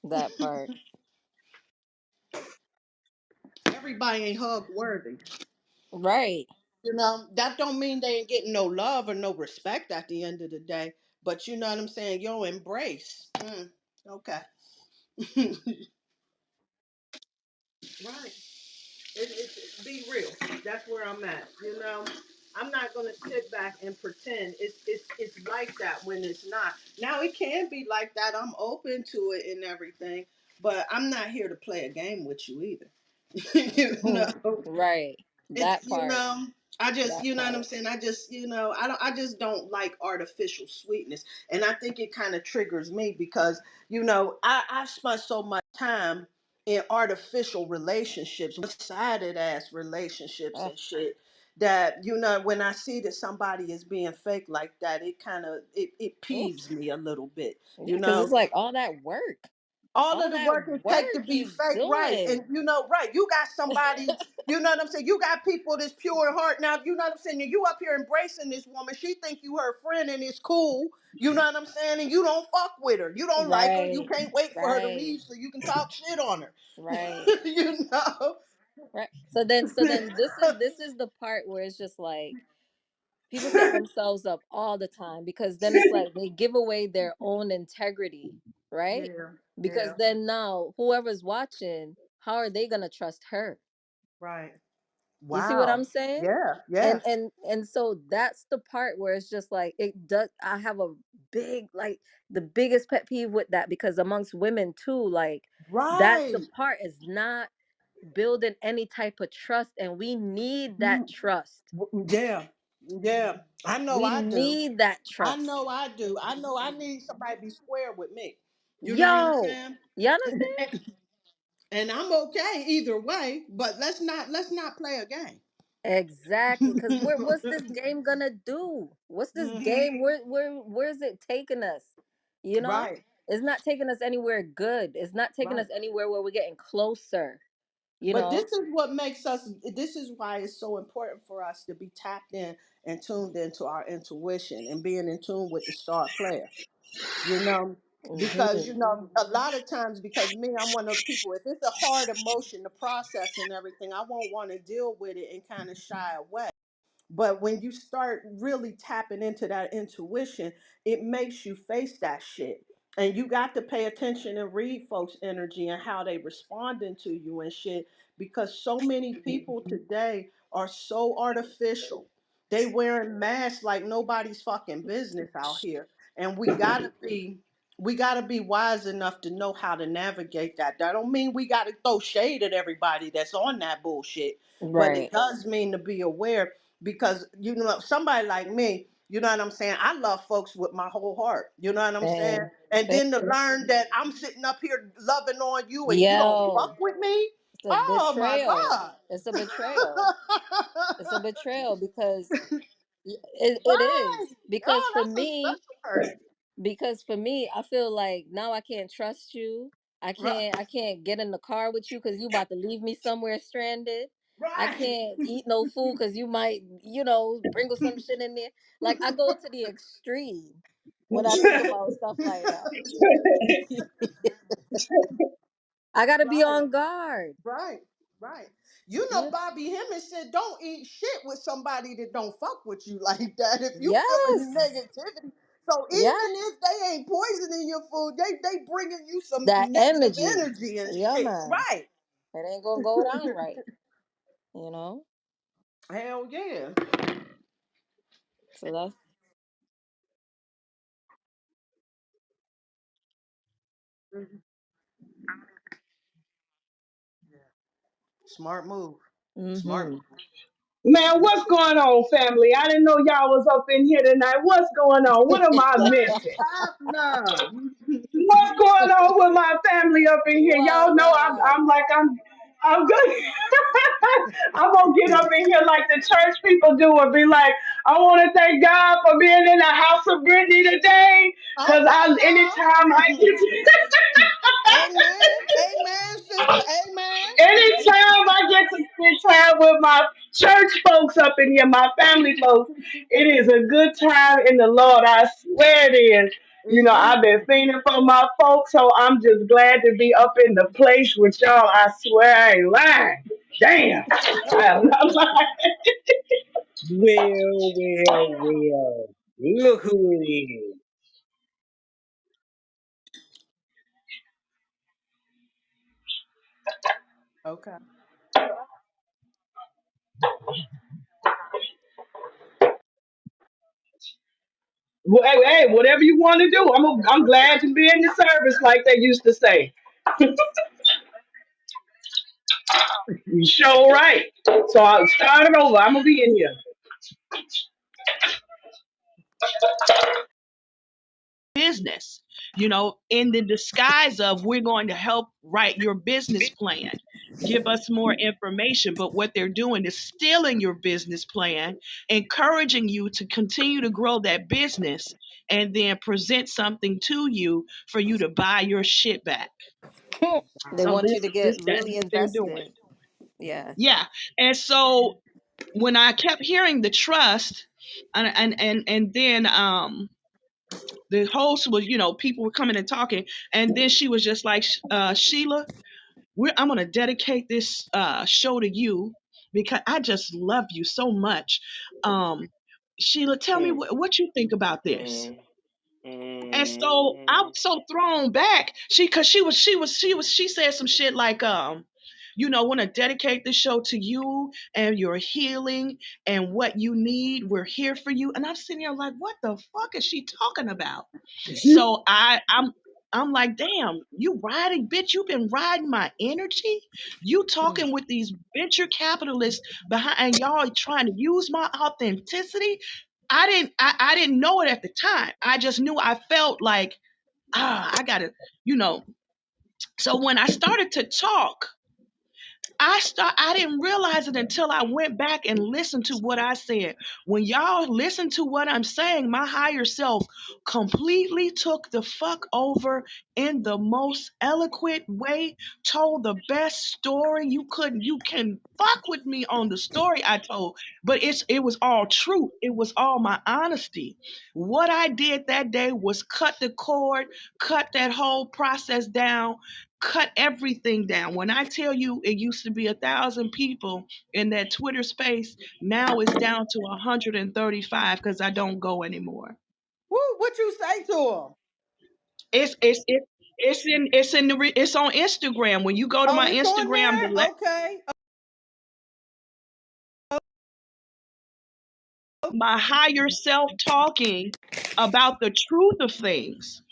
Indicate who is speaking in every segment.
Speaker 1: That part.
Speaker 2: Everybody ain't hug worthy.
Speaker 1: Right.
Speaker 2: That don't mean they ain't getting no love or no respect at the end of the day. But you know what I'm saying? Yo, embrace. Okay. Right. Be real. That's where I'm at. I'm not gonna sit back and pretend it's like that when it's not. Now it can be like that. I'm open to it and everything, but I'm not here to play a game with you either. you
Speaker 1: Hmm.
Speaker 2: know,
Speaker 1: Right.
Speaker 2: it's
Speaker 1: That part.
Speaker 2: I just
Speaker 1: That
Speaker 2: you know what I'm
Speaker 1: part.
Speaker 2: saying. I just don't like artificial sweetness, and I think it kind of triggers me because I spent so much time in artificial relationships, one-sided ass relationships
Speaker 1: Ugh.
Speaker 2: and shit. That when I see that somebody is being fake like that, it kind of it peeves
Speaker 1: Oof.
Speaker 2: me a little bit.
Speaker 1: Yeah,
Speaker 2: You
Speaker 1: because
Speaker 2: know,
Speaker 1: it's like all that work.
Speaker 2: all of
Speaker 1: All
Speaker 2: the
Speaker 1: that
Speaker 2: work it take to
Speaker 1: work
Speaker 2: be
Speaker 1: you
Speaker 2: fake, right? And
Speaker 1: doing.
Speaker 2: right, you got somebody, you know what I'm saying? You got people that's pure in heart. Now, you know what I'm saying? And you up here embracing this woman. She think you her friend and it's cool. You know what I'm saying? And you don't fuck with her. You don't like her. You
Speaker 1: Right.
Speaker 2: can't wait for her to
Speaker 1: Right.
Speaker 2: leave so you can talk shit on her.
Speaker 1: Right.
Speaker 2: you know?
Speaker 1: Right. So then this is the part where it's just like people set themselves up all the time because then it's like they give away their own integrity, right?
Speaker 2: Yeah,
Speaker 1: Because
Speaker 2: yeah,
Speaker 1: then now whoever's watching, how are they gonna trust her?
Speaker 2: right.
Speaker 1: You see what
Speaker 2: Wow.
Speaker 1: I'm saying?
Speaker 2: Yeah, yeah.
Speaker 1: And so that's the part where it's just like it does. I have a big, like, the biggest pet peeve with that, because amongst women too, like, that's the
Speaker 2: Right.
Speaker 1: part, is not building any type of trust, and we need that
Speaker 2: Mm,
Speaker 1: trust.
Speaker 2: yeah, yeah. I know
Speaker 1: We
Speaker 2: I do.
Speaker 1: need that
Speaker 2: I
Speaker 1: trust.
Speaker 2: know I do. I know I need somebody to be square with me. You know what I'm
Speaker 1: Yo,
Speaker 2: saying?
Speaker 1: you
Speaker 2: And,
Speaker 1: understand?
Speaker 2: and I'm okay either way, but let's not play a game.
Speaker 1: Exactly, because what's this game gonna do? What's this
Speaker 2: hmm
Speaker 1: game? Where's it taking us? You know,
Speaker 2: Right.
Speaker 1: it's not taking us anywhere good. It's not taking us
Speaker 2: Right.
Speaker 1: anywhere where we're getting closer. You
Speaker 2: But
Speaker 1: know.
Speaker 2: this is why it's so important for us to be tapped in and tuned into our intuition and being in tune with the star player. you know because
Speaker 1: Hmm.
Speaker 2: a lot of times, because me, I'm one of those people, if it's a hard emotion to process and everything, I won't want to deal with it and kind of shy away. But when you start really tapping into that intuition, it makes you face that shit. And you got to pay attention and read folks' energy and how they responding to you and shit. Because so many people today are so artificial. They wearing masks like nobody's fucking business out here. And we gotta be wise enough to know how to navigate that. That don't mean we gotta throw shade at everybody that's on that bullshit. But it
Speaker 1: Right.
Speaker 2: does mean to be aware, because somebody like me, you know what I'm saying, I love folks with my whole heart, you know what I'm saying,
Speaker 1: Same.
Speaker 2: and
Speaker 1: Same.
Speaker 2: then to learn that I'm sitting up here loving on you and you don't fuck
Speaker 1: Yo,
Speaker 2: with me.
Speaker 1: it's a
Speaker 2: Oh my
Speaker 1: betrayal.
Speaker 2: god.
Speaker 1: It's a betrayal. It's a betrayal because it
Speaker 2: Right.
Speaker 1: is, because
Speaker 2: Oh,
Speaker 1: for
Speaker 2: that's a
Speaker 1: me,
Speaker 2: special hurt.
Speaker 1: I feel like now I can't trust you.
Speaker 2: Right.
Speaker 1: I can't get in the car with you because you about to leave me somewhere stranded. I
Speaker 2: Right.
Speaker 1: can't eat no food because you might, sprinkle some shit in there. Like, I go to the extreme when I think about stuff like that. I gotta be
Speaker 2: Right.
Speaker 1: on guard.
Speaker 2: Right, right.
Speaker 1: You
Speaker 2: Bobby Hemmings said, "Don't eat shit with somebody that don't fuck with you like that. If you feeling the
Speaker 1: Yes.
Speaker 2: negativity, so
Speaker 1: Yeah.
Speaker 2: even if they ain't poisoning your food, they bringing you some
Speaker 1: That
Speaker 2: negative
Speaker 1: energy.
Speaker 2: energy and
Speaker 1: Yeah,
Speaker 2: shit.
Speaker 1: man.
Speaker 2: Right?
Speaker 1: It ain't gonna go down right, you know?
Speaker 2: Hell yeah.
Speaker 1: So that's
Speaker 2: Mhm. Smart move. Smart
Speaker 1: mm-hmm.
Speaker 2: move.
Speaker 3: Man, what's going on, family? I didn't know y'all was up in here tonight. What's going on? What am I missing?
Speaker 2: Love.
Speaker 3: What's going on with my family up in here?
Speaker 1: What
Speaker 3: Y'all know I'm
Speaker 1: up?
Speaker 3: like I'm good. I'm gonna get up in here like the church people do and be like, I want to thank God for being in the house of Brittany today, cause
Speaker 2: Okay,
Speaker 3: anytime I
Speaker 2: now.
Speaker 3: get
Speaker 2: Amen. Amen, sister. Amen.
Speaker 3: anytime I get to spend time with my church folks up in here, my family folks, it is a good time in the Lord. I swear it is. I've been
Speaker 2: Exactly.
Speaker 3: feeding for my folks, so I'm just glad to be up in the place with y'all. I swear I ain't lying. Damn. I'm not lying.
Speaker 4: Well, well, well. Look who it is.
Speaker 2: Okay.
Speaker 3: Well, hey, whatever you want to do, I'm glad to be in the service, like they used to say. You sure right. So I'll start it over. I'm gonna be in here.
Speaker 5: Business, in the disguise of we're going to help write your business plan, give us more information. But what they're doing is stealing your business plan, encouraging you to continue to grow that business, and then present something to you for you to buy your shit back.
Speaker 1: They
Speaker 5: So
Speaker 1: want you to get
Speaker 5: that's
Speaker 1: really
Speaker 5: what they're doing.
Speaker 1: invested. Yeah.
Speaker 5: Yeah. And so when I kept hearing the trust, and then the host was, people were coming and talking, and then she was just like, Sheila, I'm going to dedicate this show to you because I just love you so much. um Sheila, tell me
Speaker 4: Mm,
Speaker 5: what you think about this.
Speaker 4: mm,
Speaker 5: And so I
Speaker 4: mm,
Speaker 5: was so thrown back. She said some shit like, want to dedicate this show to you and your healing and what you need. We're here for you. And I'm sitting here like, what the fuck is she talking about? So I'm like, damn, you riding, bitch, you've been riding my energy. You
Speaker 1: Mm.
Speaker 5: talking with these venture capitalists behind, and y'all trying to use my authenticity. I didn't know it at the time. I just knew, I felt like, I gotta, you know. So when I started to talk, I didn't realize it until I went back and listened to what I said. When y'all listen to what I'm saying, my higher self completely took the fuck over in the most eloquent way, told the best story you can fuck with me on the story I told, but it was all truth. It was all my honesty. What I did that day was cut the cord, cut that whole process down, cut everything down. When I tell you it used to be 1,000 people in that Twitter space, now it's down to 135 because I don't go anymore.
Speaker 2: Woo, what you say to him?
Speaker 5: It's on Instagram. When you go to
Speaker 2: Oh,
Speaker 5: my
Speaker 2: it's on
Speaker 5: Instagram,
Speaker 2: there? Okay.
Speaker 5: my higher self talking about the truth of things.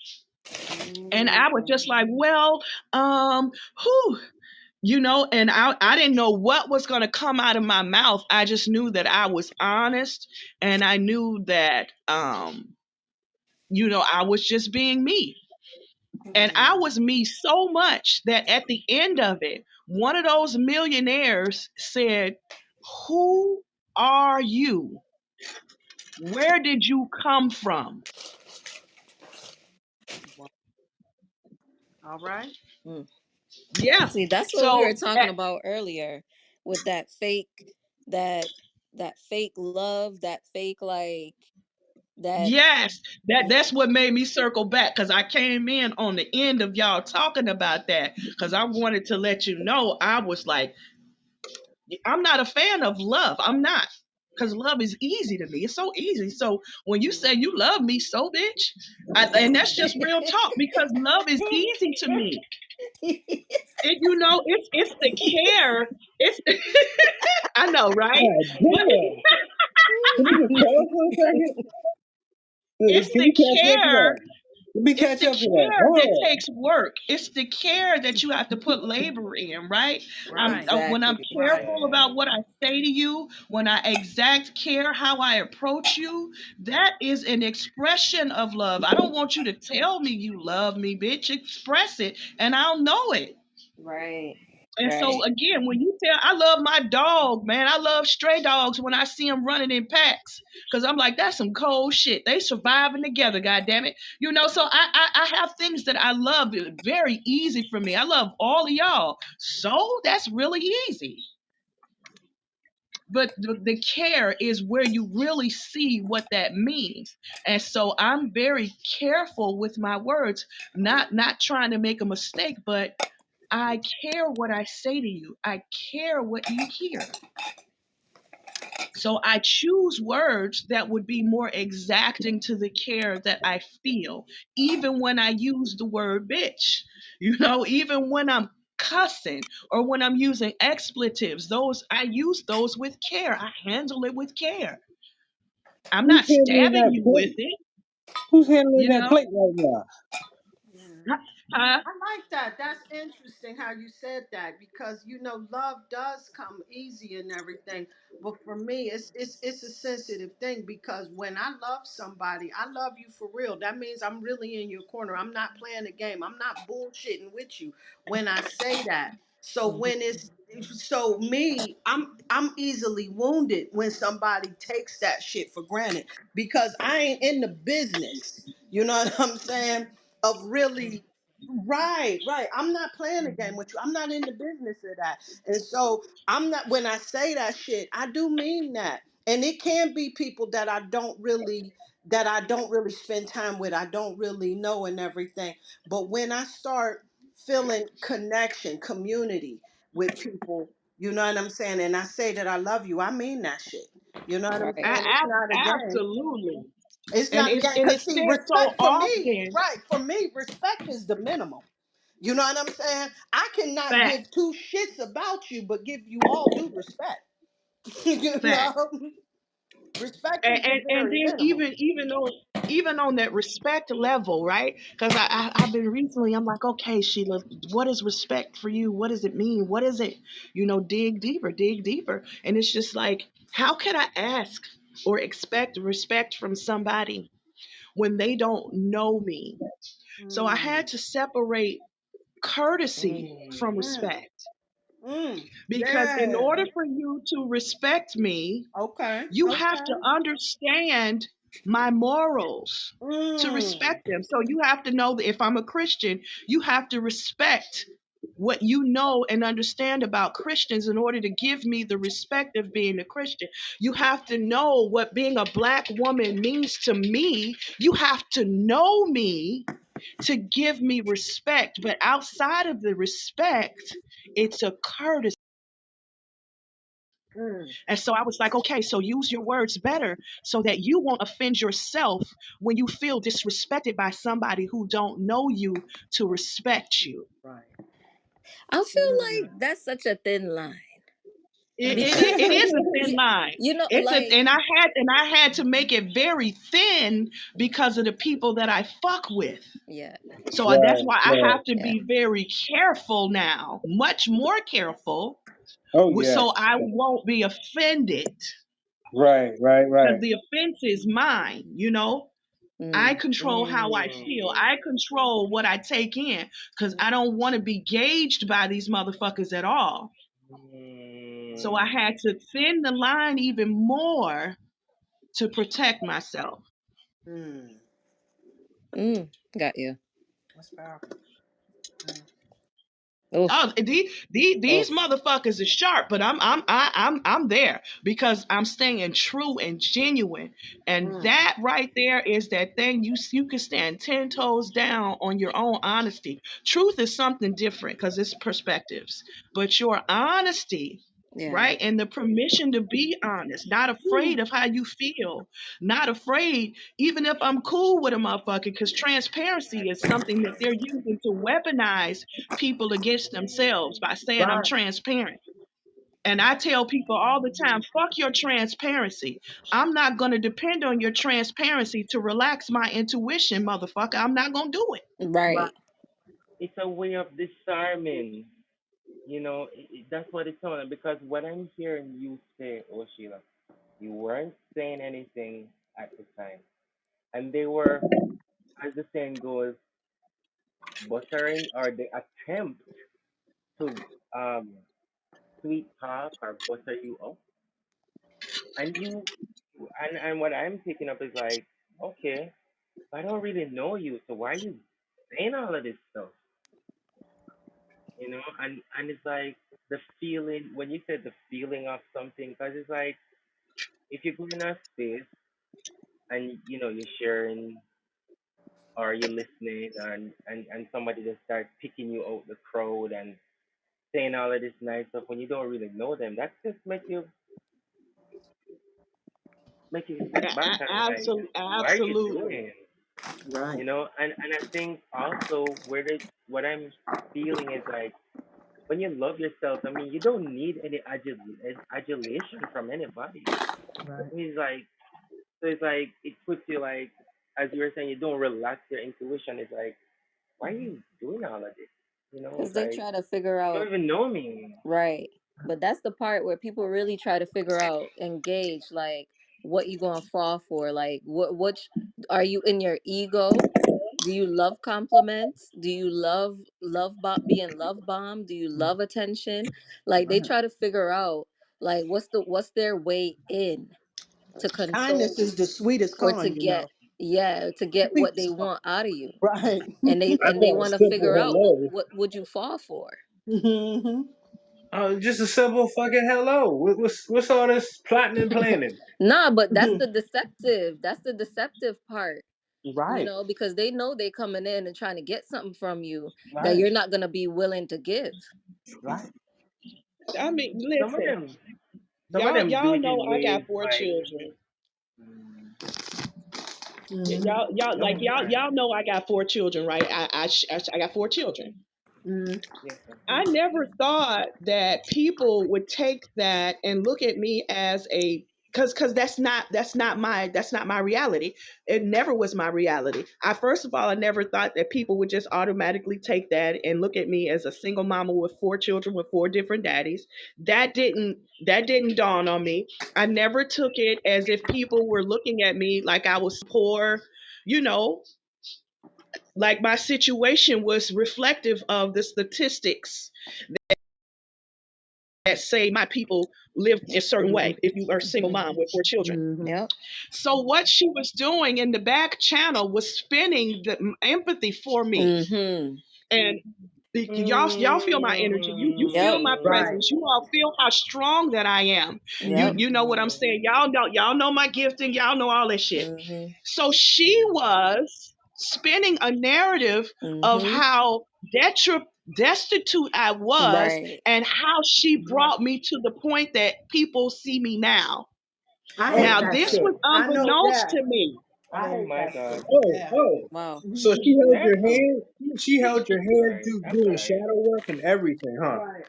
Speaker 5: And I was just like, well, whew, and I didn't know what was going to come out of my mouth. I just knew that I was honest, and I knew that I was just being me. And I was me so much that at the end of it, one of those millionaires said, who are you? Where did you come from?
Speaker 2: All right.
Speaker 1: Mm.
Speaker 5: Yeah.
Speaker 1: See, that's what we were
Speaker 5: So
Speaker 1: talking about earlier with that that fake love, that fake like that.
Speaker 5: yes, that's what made me circle back, because I came in on the end of y'all talking about that, because I wanted to let you know I was like, I'm not a fan of love. I'm not, because love is easy to me. It's so easy. So when you say you love me, so bitch, and that's just real talk, because love is easy to me. It's the care. It's I know, right?
Speaker 4: God
Speaker 5: But
Speaker 4: damn. Can you just pause for a second?
Speaker 5: it's
Speaker 4: Can
Speaker 5: the
Speaker 4: you catch up to
Speaker 5: care.
Speaker 4: that? Let me
Speaker 5: It's
Speaker 4: catch
Speaker 5: the
Speaker 4: up to that.
Speaker 5: care
Speaker 4: Hold
Speaker 5: that
Speaker 4: on.
Speaker 5: takes work. It's the care that you have to put labor in, right?
Speaker 2: Right.
Speaker 5: When I'm
Speaker 1: Exactly.
Speaker 2: Right.
Speaker 5: careful about what I say to you, when I exact care how I approach you, that is an expression of love. I don't want you to tell me you love me, bitch. Express it, and I'll know it.
Speaker 1: Right.
Speaker 5: And so
Speaker 1: Right.
Speaker 5: again, when you tell, I love my dog, man. I love stray dogs when I see them running in packs, because I'm like, that's some cold shit. They surviving together, god damn it. So I have things that I love. Very easy for me. I love all of y'all. So that's really easy. but the care is where you really see what that means. And so I'm very careful with my words, not trying to make a mistake, but I care what I say to you. I care what you hear. So I choose words that would be more exacting to the care that I feel, even when I use the word bitch, even when I'm cussing or when I'm using expletives, those I use those with care. I handle it with care. I'm not
Speaker 4: Who's handling
Speaker 5: stabbing
Speaker 4: that
Speaker 5: you with
Speaker 4: plate?
Speaker 5: it,
Speaker 4: Who's handling
Speaker 5: you
Speaker 4: that
Speaker 5: know?
Speaker 4: plate right now?
Speaker 2: Yeah.
Speaker 5: Huh?
Speaker 2: I like that. That's interesting how you said that because love does come easy and everything. But for me, it's a sensitive thing because when I love somebody, I love you for real. That means I'm really in your corner. I'm not playing a game. I'm not bullshitting with you when I say that. So
Speaker 5: Mhm.
Speaker 2: when it's so me, I'm easily wounded when somebody takes that shit for granted because I ain't in the business. You know what I'm saying? Of really. Right, right. I'm not playing a game with you. I'm not in the business of that. And so I'm not when I say that shit, I do mean that. And it can be people that I don't really spend time with. I don't really know and everything. But when I start feeling connection, community with people, you know what I'm saying? And I say that I love you, I mean that shit. You know what I'm
Speaker 1: Right.
Speaker 2: saying? It's not a game.
Speaker 5: Absolutely.
Speaker 2: It's
Speaker 5: And
Speaker 2: not a
Speaker 5: it's
Speaker 2: game.
Speaker 5: and
Speaker 2: Cause
Speaker 5: it's
Speaker 2: see,
Speaker 5: said so
Speaker 2: respect for me,
Speaker 5: often.
Speaker 2: right? For me, respect is the minimum. You know what I'm saying? I cannot
Speaker 5: Fact,
Speaker 2: give two shits about you, but give you all due respect. you
Speaker 5: fact.
Speaker 2: know, respect
Speaker 5: and,
Speaker 2: is the
Speaker 5: and, and
Speaker 2: very
Speaker 5: then
Speaker 2: minimum.
Speaker 5: even on that respect level, right? Because I've been recently, I'm like, okay, Sheila, what is respect for you? What does it mean? What is it? Dig deeper. And it's just like, how can I ask or expect respect from somebody when they don't know me? So I
Speaker 2: Mm,
Speaker 5: had to separate courtesy from
Speaker 4: Mm.
Speaker 2: mm,
Speaker 5: respect, because in
Speaker 2: yeah.
Speaker 5: order for you to respect me,
Speaker 2: Okay.
Speaker 5: you have to
Speaker 2: Okay.
Speaker 5: understand my morals to
Speaker 2: Mm,
Speaker 5: respect them. So you have to know that if I'm a Christian, you have to respect what you know and understand about Christians in order to give me the respect of being a Christian. You have to know what being a black woman means to me. You have to know me to give me respect. But outside of the respect, it's a courtesy.
Speaker 2: mm,
Speaker 5: And so I was like, okay, so use your words better so that you won't offend yourself when you feel disrespected by somebody who don't know you to respect you.
Speaker 2: right.
Speaker 1: I feel
Speaker 2: Mm,
Speaker 1: like that's such a thin line
Speaker 5: It
Speaker 1: because
Speaker 5: is a thin
Speaker 1: you,
Speaker 5: line.
Speaker 1: you know,
Speaker 5: It's a
Speaker 1: like,
Speaker 5: and I had to make it very thin because of the people that I fuck with.
Speaker 1: yeah,
Speaker 5: So that's
Speaker 4: Right,
Speaker 5: why I
Speaker 4: right.
Speaker 5: have to
Speaker 1: yeah.
Speaker 5: be very careful now, much more careful,
Speaker 4: Oh
Speaker 5: so
Speaker 4: yes.
Speaker 5: I won't be offended
Speaker 4: Right, right,
Speaker 5: because
Speaker 4: right.
Speaker 5: the offense is mine. I
Speaker 1: Mm,
Speaker 5: control how I feel.
Speaker 4: Mm.
Speaker 5: I control what I take in because I don't want to be gauged by these motherfuckers at all. So I
Speaker 4: Mm.
Speaker 5: had to thin the line even more to protect myself.
Speaker 2: mm.
Speaker 1: mm, got you.
Speaker 2: That's powerful. Mm,
Speaker 5: Oh,
Speaker 1: Oof,
Speaker 5: these
Speaker 1: oof.
Speaker 5: motherfuckers is sharp, but I'm there because I'm staying true and genuine, and
Speaker 2: mm,
Speaker 5: that right there is that thing you can stand 10 toes down on your own honesty. Truth is something different because it's perspectives, but your honesty,
Speaker 1: Yeah,
Speaker 5: right, and the permission to be honest, not afraid of how you feel, not afraid, even if I'm cool with a motherfucker, because transparency is something that they're using to weaponize people against themselves by saying I'm
Speaker 2: right.
Speaker 5: transparent. And I tell people all the time, fuck your transparency. I'm not going to depend on your transparency to relax my intuition, motherfucker. I'm not going to do it.
Speaker 2: Right.
Speaker 1: right.
Speaker 4: It's a way of disarming. That's what it's on. Because what I'm hearing you say, oh Sheila, you weren't saying anything at the time, and they were, as the saying goes, buttering or the attempt to um sweet talk or butter you up, and and what I'm picking up is like, okay, I don't really know you, so why are you saying all of this stuff? And it's like. the feeling when you said the feeling of something, because it's like if you go in a space and you're sharing or you're listening and somebody just starts picking you out the crowd and saying all of this nice stuff when you don't really know them, that just make you step back and like,
Speaker 5: Absolutely,
Speaker 4: what are you
Speaker 5: absolutely.
Speaker 4: doing?
Speaker 2: Right.
Speaker 4: And I think also what I'm feeling is like when you love yourself, I mean, you don't need any adulation from anybody.
Speaker 2: Right.
Speaker 4: It's like so it's like it puts you like as you were saying, you don't relax your intuition. It's like why are you doing all of this?
Speaker 1: Because
Speaker 4: It's
Speaker 1: they
Speaker 4: like
Speaker 1: try to figure
Speaker 4: you don't
Speaker 1: out.
Speaker 4: even know me.
Speaker 1: Right. But that's the part where people really try to figure out, engage, like what you gonna fall for. Like which are you in your ego? Do you love compliments? Do you being love bombed? Do you love attention? Like they
Speaker 2: Right.
Speaker 1: try to figure out like what's their way in to console
Speaker 2: Kindness is
Speaker 1: you
Speaker 2: the sweetest
Speaker 1: or to
Speaker 2: con, you
Speaker 1: get,
Speaker 2: know.
Speaker 1: yeah, to get what they
Speaker 2: Sweetest con.
Speaker 1: want out of you.
Speaker 2: Right.
Speaker 1: And they
Speaker 6: I
Speaker 1: and they
Speaker 6: call it
Speaker 1: want to
Speaker 6: simple
Speaker 1: figure out
Speaker 6: hello.
Speaker 1: what would you fall for.
Speaker 2: Hmm.
Speaker 6: Just a simple fucking hello. What's all this plotting and planning?
Speaker 1: Nah, but that's the deceptive part,
Speaker 2: Right.
Speaker 1: because they know they coming in and trying to get something from you that
Speaker 2: Right.
Speaker 1: you're not gonna be willing to give.
Speaker 2: Right.
Speaker 5: I mean,
Speaker 4: Some of
Speaker 5: listen,
Speaker 4: them, some of
Speaker 5: y'all
Speaker 4: them do
Speaker 5: y'all
Speaker 4: it
Speaker 5: know
Speaker 4: in
Speaker 5: I
Speaker 4: ways
Speaker 5: got four
Speaker 4: like,
Speaker 5: children.
Speaker 4: mm,
Speaker 2: Hmm.
Speaker 4: no,
Speaker 5: Y'all know I got four children, right? I got four children.
Speaker 2: Hmm.
Speaker 4: yes, sir.
Speaker 5: I never thought that people would take that and look at me as a because that's not my reality. It never was my reality. I first of all, I never thought that people would just automatically take that and look at me as a single mama with four children with four different daddies. That didn't dawn on me. I never took it as if people were looking at me like I was poor, you know, like my situation was reflective of the statistics that say my people live a certain
Speaker 2: Hmm.
Speaker 5: way if you are a single
Speaker 1: Hmm.
Speaker 5: mom with four children.
Speaker 2: Hmm.
Speaker 1: Yep.
Speaker 5: So what she was doing in the back channel was spinning the empathy for me.
Speaker 1: Mm-hmm.
Speaker 5: And y'all feel my energy. You
Speaker 1: Yep.
Speaker 5: feel my
Speaker 2: Right.
Speaker 5: presence. You all feel how strong that I am. You
Speaker 1: Yep.
Speaker 5: you know what I'm
Speaker 4: Mm.
Speaker 5: saying. Y'all know my gifting. Y'all know all that shit.
Speaker 1: Mm-hmm.
Speaker 5: So she was spinning a narrative of
Speaker 1: Mm-hmm.
Speaker 5: how destitute I was
Speaker 1: Right.
Speaker 5: and how she brought me to the point that people see me now.
Speaker 2: I
Speaker 4: Oh
Speaker 2: hate
Speaker 5: Now,
Speaker 4: my
Speaker 2: that
Speaker 5: this
Speaker 2: shit.
Speaker 5: was
Speaker 4: God.
Speaker 2: I know
Speaker 5: unbeknownst
Speaker 2: that.
Speaker 5: to me.
Speaker 2: I
Speaker 4: Oh
Speaker 2: hate
Speaker 4: my
Speaker 2: that
Speaker 4: God.
Speaker 2: shit.
Speaker 6: Oh,
Speaker 2: Yeah.
Speaker 6: oh.
Speaker 1: Wow.
Speaker 6: So she held your
Speaker 4: Damn.
Speaker 6: hand. She held your
Speaker 4: I'm
Speaker 6: hand
Speaker 4: sorry. I'm
Speaker 6: doing
Speaker 4: sorry.
Speaker 6: shadow work and everything, huh?
Speaker 2: Right.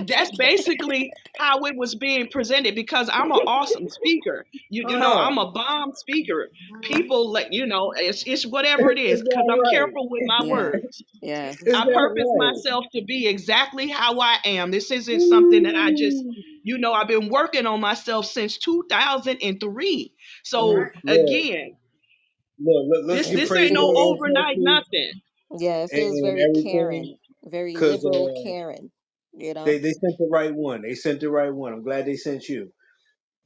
Speaker 5: That's basically how it was being presented because I'm an awesome speaker.
Speaker 2: Uh-huh.
Speaker 5: I'm a bomb speaker.
Speaker 2: Mhm.
Speaker 5: People it's whatever it is
Speaker 6: Is
Speaker 5: because
Speaker 6: that
Speaker 5: I'm
Speaker 6: right?
Speaker 5: careful with my
Speaker 1: Yeah.
Speaker 5: words.
Speaker 1: Yeah.
Speaker 6: Is
Speaker 5: I
Speaker 6: that
Speaker 5: purpose
Speaker 6: right?
Speaker 5: myself to be exactly how I am. This isn't something that I just,
Speaker 6: Ooh.
Speaker 5: I've been working on myself since 2003. So
Speaker 2: Right.
Speaker 1: Mm.
Speaker 6: Look,
Speaker 5: again,
Speaker 6: let's
Speaker 5: this
Speaker 6: give
Speaker 1: It's
Speaker 5: this
Speaker 6: praise
Speaker 5: ain't
Speaker 6: to
Speaker 5: no
Speaker 6: her
Speaker 1: it's
Speaker 5: overnight
Speaker 6: ancestors
Speaker 5: nothing.
Speaker 1: yeah, it feels
Speaker 6: and
Speaker 1: very
Speaker 6: everything,
Speaker 1: Karen, very
Speaker 6: because
Speaker 1: liberal Karen, you know?
Speaker 6: they sent the right one. They sent the right one. I'm glad they sent you.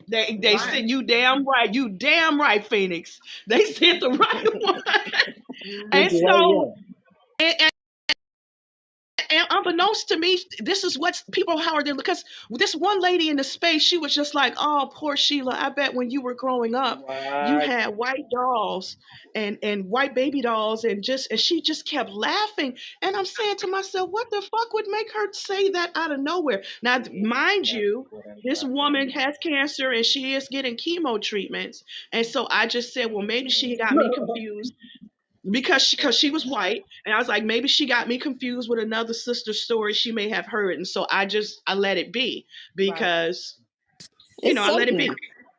Speaker 5: They
Speaker 2: Right.
Speaker 5: said you damn right, Phoenix. They said the right one.
Speaker 6: Sent
Speaker 5: And
Speaker 6: the
Speaker 2: Mhm.
Speaker 6: right
Speaker 5: so
Speaker 6: one.
Speaker 5: and unbeknownst to me, this is what people how are they because this one lady in the space, she was just like, "Oh, poor Sheila. I bet when you were growing up, you
Speaker 4: What?
Speaker 5: had white dolls and white baby dolls, and she just kept laughing." And I'm saying to myself, "What the fuck would make her say that out of nowhere?" Now, mind
Speaker 4: That's
Speaker 5: you,
Speaker 4: what I'm
Speaker 5: this
Speaker 4: talking
Speaker 5: woman
Speaker 4: about.
Speaker 5: has cancer and she is getting chemo treatments, and so I just said, "Well, maybe she got me
Speaker 4: Mm.
Speaker 5: confused." Because she was white, and I was like, maybe she got me confused with another sister story she may have heard, and so I let it be
Speaker 2: Right.
Speaker 5: because
Speaker 1: It's
Speaker 5: I let it
Speaker 1: something.
Speaker 5: be.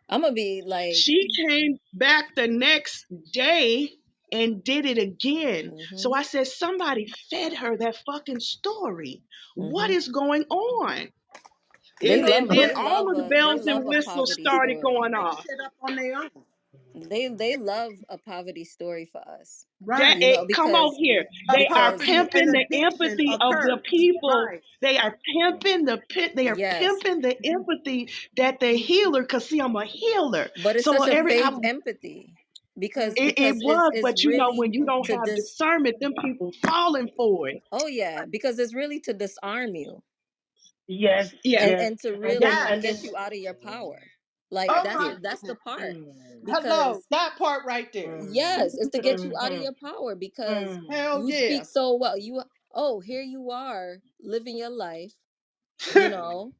Speaker 1: I'm gonna be like,
Speaker 5: She came back the next day and did it again.
Speaker 1: mm-hmm,
Speaker 5: So I said, somebody fed her that fucking story. What
Speaker 1: mm-hmm.
Speaker 5: is going on?
Speaker 1: They
Speaker 5: And then all of the
Speaker 1: they
Speaker 5: bells and
Speaker 1: love a
Speaker 5: whistles
Speaker 1: poverty
Speaker 2: People
Speaker 5: started
Speaker 1: story.
Speaker 5: going
Speaker 2: make
Speaker 5: off.
Speaker 2: shit up on their own.
Speaker 1: They love a poverty story for us,
Speaker 5: That
Speaker 2: Right.
Speaker 5: it come over
Speaker 1: because
Speaker 5: here. They are
Speaker 1: because
Speaker 2: Poverty and
Speaker 5: pimping the
Speaker 2: addiction
Speaker 5: empathy of the
Speaker 2: occurs.
Speaker 5: people.
Speaker 2: Right.
Speaker 5: They are pimping the pit. They are
Speaker 1: yes,
Speaker 5: pimping the empathy that the healer. Cause see, I'm a healer.
Speaker 1: but it's
Speaker 5: So
Speaker 1: such a fake empathy because
Speaker 5: it
Speaker 1: it's
Speaker 5: was,
Speaker 1: it's
Speaker 5: but
Speaker 1: really
Speaker 5: when you don't
Speaker 1: to
Speaker 5: have
Speaker 1: dis
Speaker 5: discernment, them people falling for it.
Speaker 1: oh yeah, because it's really to disarm you.
Speaker 4: Yes,
Speaker 5: Yeah.
Speaker 1: and
Speaker 4: yes.
Speaker 1: to
Speaker 4: And then
Speaker 1: really
Speaker 4: and
Speaker 2: Yes.
Speaker 1: get
Speaker 4: then
Speaker 1: you out of your
Speaker 4: mm,
Speaker 1: power. Like
Speaker 2: Oh
Speaker 1: that's
Speaker 2: my
Speaker 4: yes.
Speaker 1: that's the
Speaker 2: goodness.
Speaker 1: part.
Speaker 4: Mm,
Speaker 2: Hello.
Speaker 1: Because
Speaker 2: That part right there.
Speaker 4: mm,
Speaker 1: yes, it's to get you out of
Speaker 4: mm-hmm,
Speaker 1: your power, because
Speaker 4: mm.
Speaker 2: Hell
Speaker 1: you
Speaker 2: yeah.
Speaker 1: speak so well. You oh, here you are living your life, you know,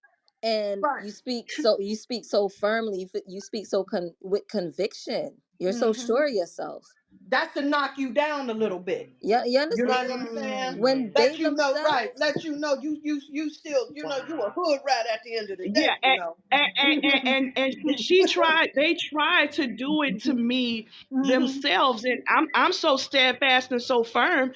Speaker 1: and
Speaker 2: Right.
Speaker 1: you speak so firmly, you speak so with conviction. You're so
Speaker 2: Hmm.
Speaker 1: sure of yourself.
Speaker 2: That's to knock you down a little bit.
Speaker 1: Yeah, you
Speaker 2: You know
Speaker 1: understand?
Speaker 2: what I'm saying?
Speaker 1: When
Speaker 2: Let
Speaker 1: they
Speaker 2: you know, right?
Speaker 1: themselves,
Speaker 2: Let you know you still, you a
Speaker 4: Wow.
Speaker 2: hood rat at the end of the
Speaker 5: Yeah,
Speaker 2: day, you know.
Speaker 5: and she tried. They tried to do it to me
Speaker 2: Hmm.
Speaker 5: themselves, and I'm so steadfast and so firm.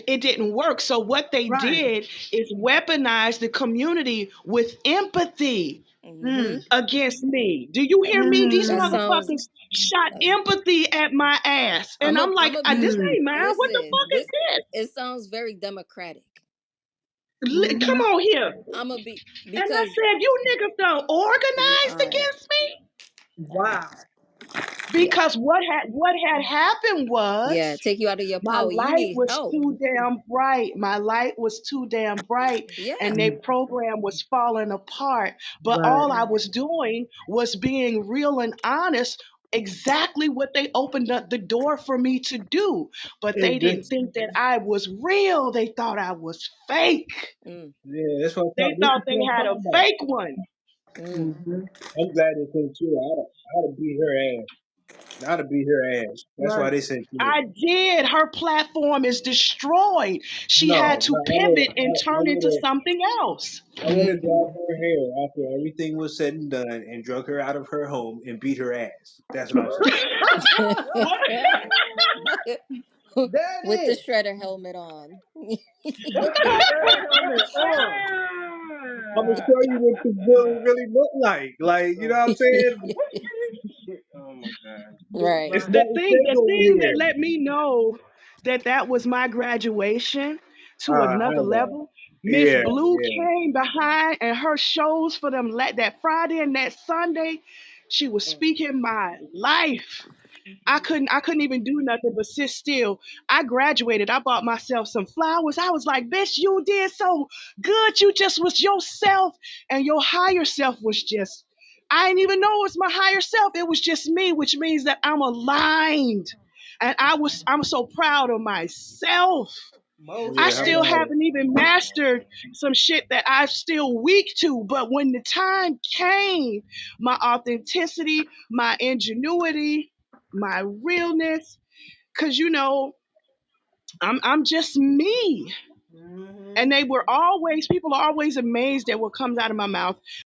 Speaker 5: It didn't work. So what they
Speaker 2: Right.
Speaker 5: did is weaponize the community with empathy
Speaker 1: hmm
Speaker 2: Mm.
Speaker 5: against me. Do you hear me? These
Speaker 1: that
Speaker 2: Mm.
Speaker 1: sounds.
Speaker 5: motherfuckers shot empathy at my ass, and I'm like,
Speaker 1: I'm a
Speaker 5: this
Speaker 1: be.
Speaker 2: Mm.
Speaker 5: ain't mine. What the
Speaker 1: Listen,
Speaker 5: fuck
Speaker 1: this
Speaker 5: is
Speaker 1: it sounds very democratic.
Speaker 5: this? Come
Speaker 2: Hmm.
Speaker 5: on here.
Speaker 1: I'm a be
Speaker 5: And I
Speaker 1: because
Speaker 5: said, you niggas done organized
Speaker 1: all right,
Speaker 5: against me.
Speaker 1: all right,
Speaker 2: Wow.
Speaker 1: yeah,
Speaker 5: Because what had happened
Speaker 1: yeah.
Speaker 5: was
Speaker 1: Take you out of your
Speaker 5: my
Speaker 1: power. You
Speaker 5: light
Speaker 1: need
Speaker 5: was
Speaker 1: help.
Speaker 5: too damn bright. My light was too damn bright, and
Speaker 1: Yeah.
Speaker 5: their program was falling apart. But
Speaker 2: Right.
Speaker 5: all I was doing was being real and honest, exactly what they opened up the door for me to do. But they
Speaker 6: And this,
Speaker 5: didn't think that I was real. They thought I was fake.
Speaker 1: Mm,
Speaker 6: yeah, that's what I'm
Speaker 5: They
Speaker 6: talking. This
Speaker 5: thought
Speaker 6: is
Speaker 5: they
Speaker 6: what I'm
Speaker 5: had a
Speaker 6: talking about.
Speaker 5: fake one.
Speaker 1: mm.
Speaker 2: Hmm.
Speaker 6: I'm glad they sent you. I'd have beat her ass. I'd have beat her ass. That's why
Speaker 2: Right.
Speaker 6: they sent you.
Speaker 5: I did. Her platform is destroyed. She had
Speaker 6: No,
Speaker 5: to pivot and turn into something else.
Speaker 6: I would have
Speaker 1: Mm.
Speaker 6: grabbed her hair after everything was said and done and drug her out of her home and beat her ass. That's what I'm saying.
Speaker 5: What?
Speaker 2: There it
Speaker 1: With the
Speaker 2: is.
Speaker 1: shredder helmet on.
Speaker 2: With the shredder helmet on.
Speaker 6: I'm gonna
Speaker 4: Ah!
Speaker 6: show you what the villain really look like. Like, you know what I'm saying?
Speaker 4: Oh my god.
Speaker 1: Right.
Speaker 6: It's
Speaker 2: My.
Speaker 5: the
Speaker 6: nothing
Speaker 5: thing
Speaker 6: fake
Speaker 5: the
Speaker 6: over
Speaker 5: thing that
Speaker 6: here.
Speaker 5: let me know that was my graduation to
Speaker 6: I
Speaker 5: another
Speaker 6: know.
Speaker 5: level. Miss
Speaker 6: Yeah,
Speaker 5: Blue
Speaker 6: yeah.
Speaker 5: came behind, and her shows for them that Friday and that Sunday, she was
Speaker 4: Mm.
Speaker 5: speaking my life. I couldn't even do nothing but sit still. I graduated. I bought myself some flowers. I was like, bitch, you did so good. You just was yourself, and your higher self was just, I didn't even know it was my higher self. It was just me, which means that I'm aligned. And I'm so proud of myself.
Speaker 2: Most
Speaker 5: I
Speaker 6: Yeah, how
Speaker 5: still
Speaker 6: about
Speaker 2: definitely.
Speaker 6: it?
Speaker 5: haven't even mastered some shit that I'm still weak to. But when the time came, my authenticity, my ingenuity, my realness, because I'm just me.
Speaker 2: Hmm.
Speaker 5: And people are always amazed at what comes out of my mouth.